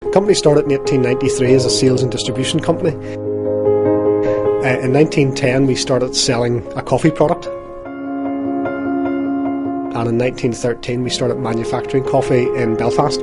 The company started in 1893 as a sales and distribution company. In 1910 we started selling a coffee product, and in 1913 we started manufacturing coffee in Belfast.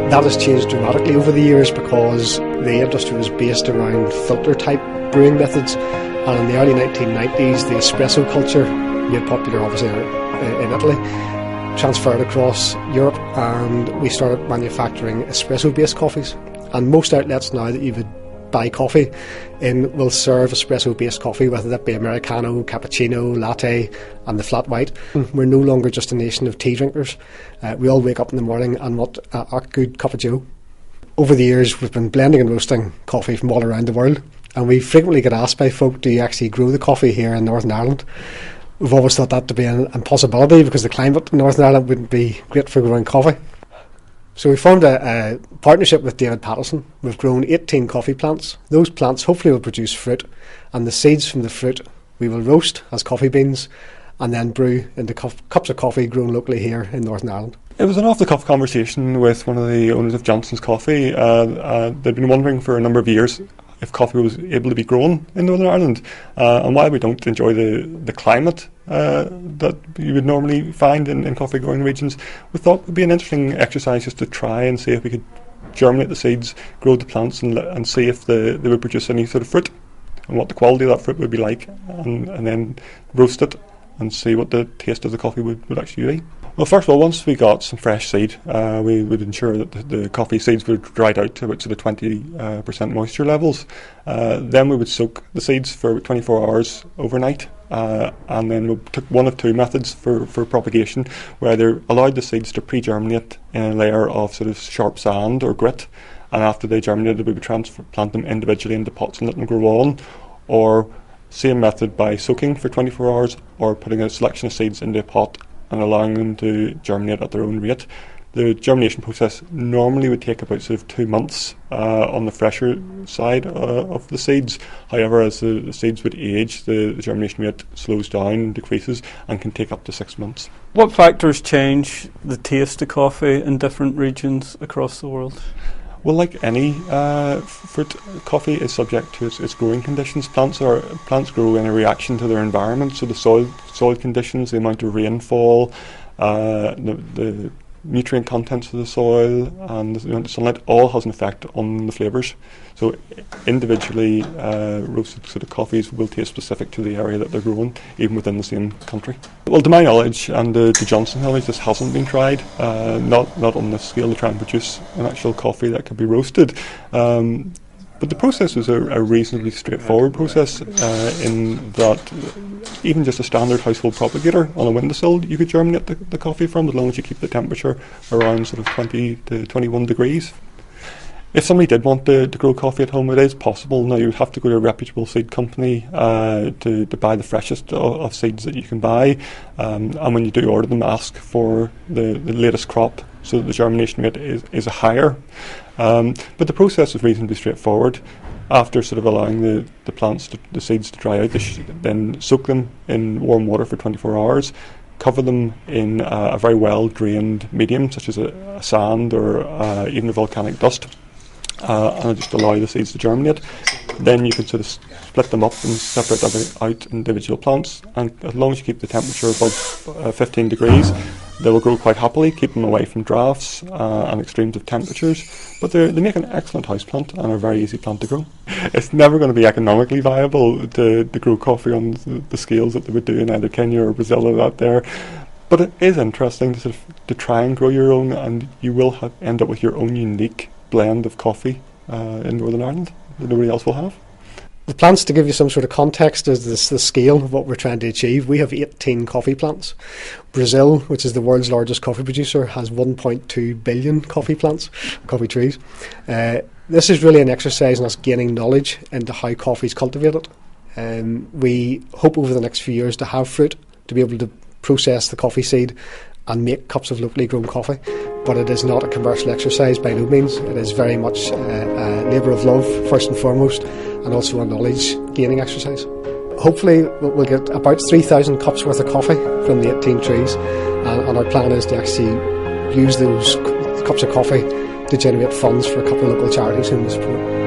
That has changed dramatically over the years because the industry was based around filter type brewing methods, and in the early 1990s the espresso culture, made popular obviously in Italy, transferred across Europe, and we started manufacturing espresso based coffees. And most outlets now that you would buy coffee in will serve espresso based coffee, whether that be Americano, cappuccino, latte and the flat white. We're no longer just a nation of tea drinkers. We all wake up in the morning and want a good cup of joe. Over the years we've been blending and roasting coffee from all around the world, and we frequently get asked by folk, do you actually grow the coffee here in Northern Ireland? We've always thought that to be an impossibility because the climate in Northern Ireland wouldn't be great for growing coffee. So we formed a partnership with David Pattison. We've grown 18 coffee plants. Those plants hopefully will produce fruit, and the seeds from the fruit we will roast as coffee beans and then brew into cups of coffee grown locally here in Northern Ireland. It was an off-the-cuff conversation with one of the owners of Johnson's Coffee. They'd been wondering for a number of years if coffee was able to be grown in Northern Ireland, and why we don't enjoy the climate that you would normally find in coffee growing regions. We thought it would be an interesting exercise just to try and see if we could germinate the seeds, grow the plants and see if they would produce any sort of fruit and what the quality of that fruit would be like, and then roast it and see what the taste of the coffee would actually be. Well, first of all, once we got some fresh seed, we would ensure that the coffee seeds were dried out to about sort of 20% moisture levels. Then we would soak the seeds for 24 hours overnight, and then we took one of two methods for propagation, where they allowed the seeds to pre-germinate in a layer of sort of sharp sand or grit, and after they germinated we would transplant them individually into pots and let them grow on, or same method by soaking for 24 hours or putting a selection of seeds into a pot and allowing them to germinate at their own rate. The germination process normally would take about sort of 2 months on the fresher side of the seeds. However, as the seeds would age, the germination rate slows down, decreases, and can take up to 6 months. What factors change the taste of coffee in different regions across the world? Well, like any fruit, coffee is subject to its growing conditions. Plants grow in a reaction to their environment, so the soil conditions, the amount of rainfall, the nutrient contents of the soil and the amount of sunlight all has an effect on the flavours. So individually roasted sort of coffees will taste specific to the area that they're grown, even within the same country. Well, to my knowledge and to Johnson's knowledge, this hasn't been tried, not on this scale, to try and produce an actual coffee that could be roasted. But the process is a reasonably straightforward process in that even just a standard household propagator on a windowsill you could germinate the coffee from, as long as you keep the temperature around sort of 20 to 21 degrees. If somebody did want to grow coffee at home, it is possible. Now, you would have to go to a reputable seed company to buy the freshest of seeds that you can buy, and when you do order them, ask for the latest crop so that the germination rate is higher. But the process is reasonably straightforward. After sort of allowing the plants, the seeds to dry out, they then soak them in warm water for 24 hours, cover them in a very well drained medium such as a sand or even a volcanic dust, and just allow the seeds to germinate. Then you can sort of split them up and separate them out individual plants, and as long as you keep the temperature above 15 degrees, they will grow quite happily. Keep them away from drafts and extremes of temperatures, but they make an excellent houseplant and a very easy plant to grow. It's never going to be economically viable to grow coffee on the scales that they would do in either Kenya or Brazil or out there, but it is interesting to try and grow your own, and you will end up with your own unique blend of coffee in Northern Ireland that nobody else will have. The plants, to give you some sort of context, is the scale of what we're trying to achieve. We have 18 coffee plants. Brazil, which is the world's largest coffee producer, has 1.2 billion coffee plants, coffee trees. This is really an exercise in us gaining knowledge into how coffee is cultivated. We hope over the next few years to have fruit, to be able to process the coffee seed and make cups of locally grown coffee. But it is not a commercial exercise by no means. It is very much a labour of love, first and foremost, and also a knowledge-gaining exercise. Hopefully we'll get about 3,000 cups worth of coffee from the 18 trees, and our plan is to actually use those cups of coffee to generate funds for a couple of local charities whom we support.